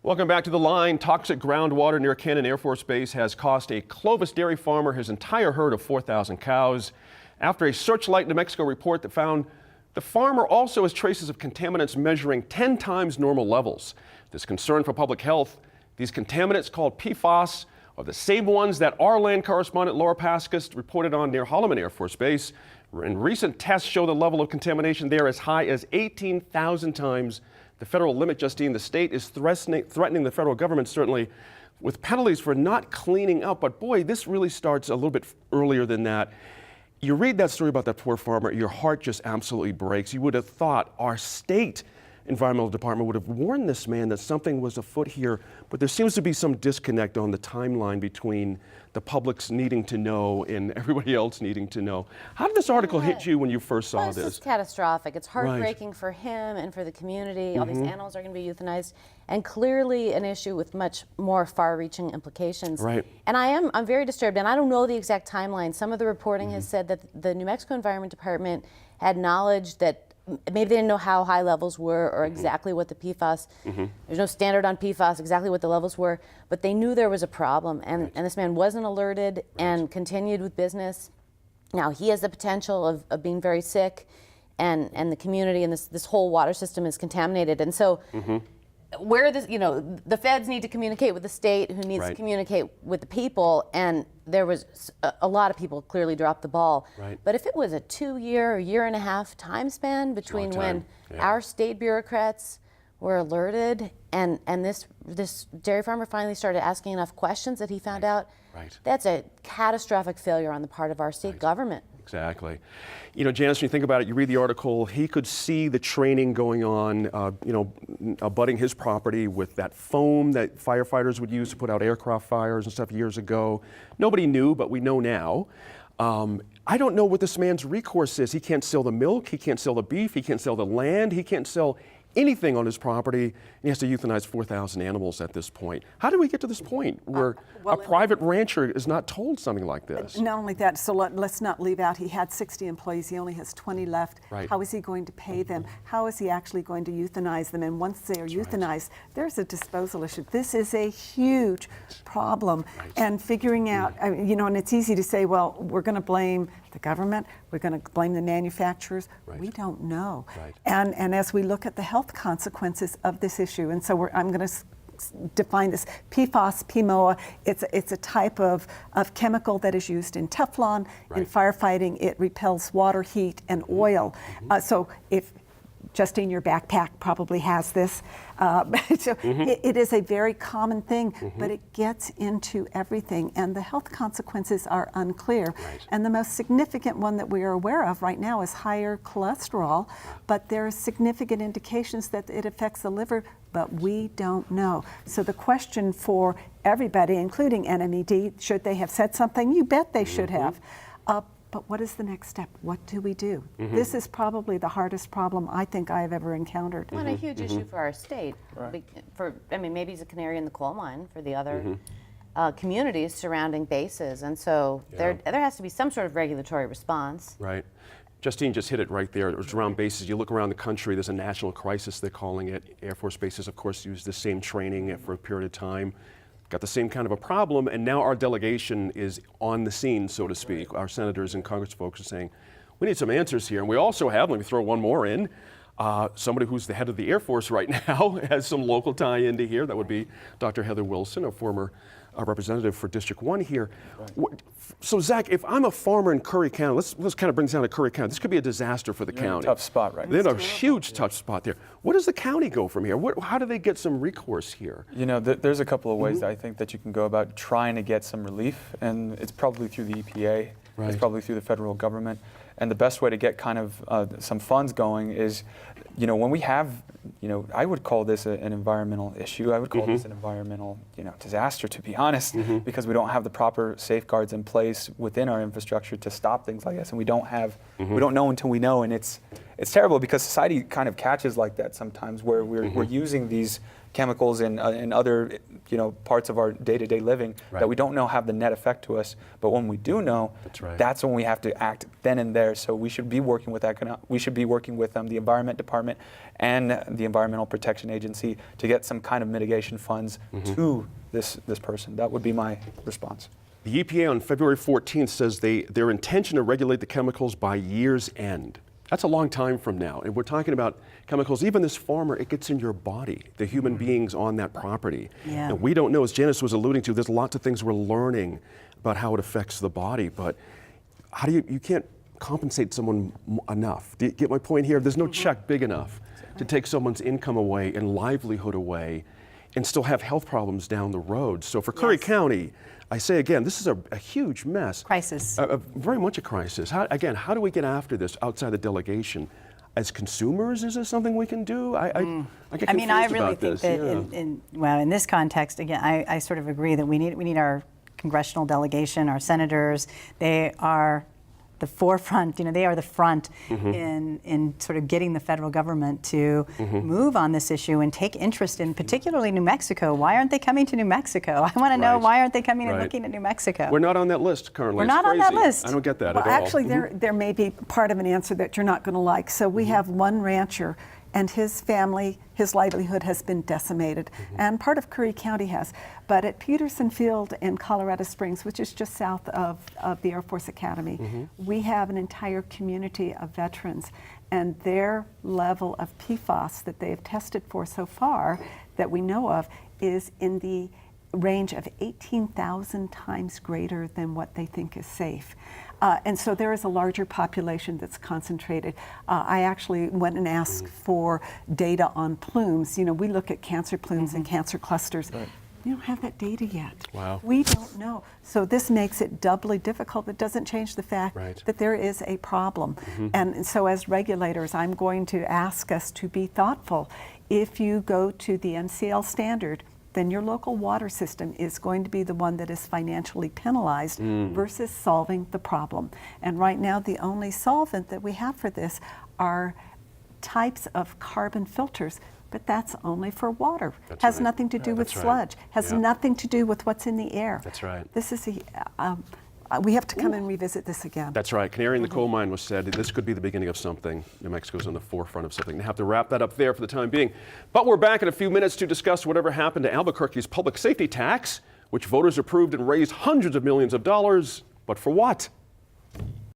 Welcome back to The Line. Toxic groundwater near Cannon Air Force Base has cost a Clovis dairy farmer his entire herd of 4,000 cows. After a Searchlight New Mexico report that found the farmer also has traces of contaminants measuring 10 times normal levels. This concern for public health, these contaminants called PFAS are the same ones that our land correspondent Laura Paskus reported on near Holloman Air Force Base. And recent tests show the level of contamination there as high as 18,000 times the federal limit. Justine, the state is threatening the federal government, certainly, with penalties for not cleaning up. But boy, this really starts a little bit earlier than that. You read that story about that poor farmer, your heart just absolutely breaks. You would have thought our state environmental department would have warned this man that something was afoot here, but there seems to be some disconnect on the timeline between the public's needing to know and everybody else needing to know. How did this article hit you when you first saw this? It's catastrophic. It's heartbreaking for him and for the community. All these animals are going to be euthanized, and clearly an issue with much more far-reaching implications. Right. And I'm very disturbed, and I don't know the exact timeline. Some of the reporting has said that the New Mexico Environment Department had knowledge that maybe they didn't know how high levels were or exactly what the PFAS, there's no standard on PFAS, exactly what the levels were, but they knew there was a problem, and this man wasn't alerted and continued with business. Now he has the potential of being very sick, and the community and this whole water system is contaminated. And so where this, the feds need to communicate with the state, who needs to communicate with the people, and there was a lot of people clearly dropped the ball. But if it was a 2-year or year-and-a-half time span between when our state bureaucrats were alerted and this dairy farmer finally started asking enough questions that he found out, that's a catastrophic failure on the part of our state government. Exactly. Janice, when you think about it, you read the article, he could see the training going on, abutting his property with that foam that firefighters would use to put out aircraft fires and stuff years ago. Nobody knew, but we know now. I don't know what this man's recourse is. He can't sell the milk, he can't sell the beef, he can't sell the land, he can't sell anything on his property, and he has to euthanize 4,000 animals at this point. How did we get to this point where a private rancher is not told something like this? Not only that, so let's not leave out, he had 60 employees, he only has 20 left. How is he going to pay them? How is he actually going to euthanize them? And once they are euthanized, there's a disposal issue. This is a huge problem. And figuring out, and it's easy to say, well, we're going to blame the government, we're going to blame the manufacturers. We don't know. And as we look at the health consequences of this issue, and so I'm going to define this. PFAS, PMOA, it's a type of chemical that is used in Teflon. In firefighting, it repels water, heat, and oil. So if Justine, your backpack probably has this. It is a very common thing, but it gets into everything, and the health consequences are unclear. And the most significant one that we are aware of right now is higher cholesterol, but there are significant indications that it affects the liver, but we don't know. So the question for everybody, including NMED, should they have said something? You bet they should have. But what is the next step? What do we do? This is probably the hardest problem I think I have ever encountered. And a huge issue for our state. Maybe he's a canary in the coal mine for the other communities surrounding bases. And so there has to be some sort of regulatory response. Justine just hit it right there. It's around bases. You look around the country, there's a national crisis, they're calling it. Air Force bases, of course, use the same training for a period of time. Got the same kind of a problem, and now our delegation is on the scene, so to speak. Our senators and Congress folks are saying, we need some answers here. And we also have, let me throw one more in, somebody who's the head of the Air Force right now has some local tie into here. That would be Dr. Heather Wilson, a former representative for District 1 here. So Zach, if I'm a farmer in Curry County, let's kind of bring this down to Curry County. This could be a disaster for the county. In a tough spot right now. They're in a huge tough spot there. What does the county go from here? How do they get some recourse here? There's a couple of ways that I think that you can go about trying to get some relief, and it's probably through the EPA. It's probably through the federal government. And the best way to get kind of some funds going is, when we have, I would call this an environmental issue. I would call this an environmental, disaster, to be honest, because we don't have the proper safeguards in place within our infrastructure to stop things like this, and we don't know until we know, and it's terrible because society kind of catches like that sometimes, where we're using these chemicals in other parts of our day-to-day living Right. that we don't know have the net effect to us. But when we do know, That's right. that's when we have to act then and there. So we should be working with the Environment Department and the Environmental Protection Agency to get some kind of mitigation funds to this person. That would be my response. The EPA on February 14th says their intention to regulate the chemicals by year's end. That's a long time from now. And we're talking about chemicals, even this farmer, it gets in your body, the human beings on that property. Yeah. And we don't know, as Janice was alluding to, there's lots of things we're learning about how it affects the body, but how do you can't compensate someone enough. Do you get my point here? There's no check big enough to take someone's income away and livelihood away and still have health problems down the road. So for Curry County, I say again, this is a huge mess. Crisis. Very much a crisis. How do we get after this outside the delegation? As consumers, is this something we can do? I get confused I mean, I really about think this. that in this context, again, I sort of agree that we need our congressional delegation, our senators. They are the forefront, they are the front in sort of getting the federal government to move on this issue and take interest in particularly New Mexico. Why aren't they coming to New Mexico? I want to know, Right. why aren't they coming and Right. looking at New Mexico? We're not on that list currently. We're It's not on that crazy. list. I don't get that Well, at all. actually, there may be part of an answer that you're not going to like. So we have one rancher, and his family, his livelihood has been decimated, and part of Curry County has. But at Peterson Field in Colorado Springs, which is just south of the Air Force Academy, we have an entire community of veterans, and their level of PFAS that they have tested for so far that we know of is in the range of 18,000 times greater than what they think is safe. And so there is a larger population that's concentrated. I actually went and asked for data on plumes. We look at cancer plumes and cancer clusters. We don't have that data yet. Wow. We don't know. So this makes it doubly difficult. It doesn't change the fact Right. that there is a problem. And so as regulators, I'm going to ask us to be thoughtful. If you go to the MCL standard, then your local water system is going to be the one that is financially penalized versus solving the problem. And right now, the only solvent that we have for this are types of carbon filters, but that's only for water. That's Has right. nothing to do with That's right. sludge, has Yeah. nothing to do with what's in the air. That's right. This is we have to come and revisit this again. That's right. Canary in the coal mine was said. This could be the beginning of something. New Mexico's on the forefront of something. They have to wrap that up there for the time being. But we're back in a few minutes to discuss whatever happened to Albuquerque's public safety tax, which voters approved and raised hundreds of millions of dollars. But for what?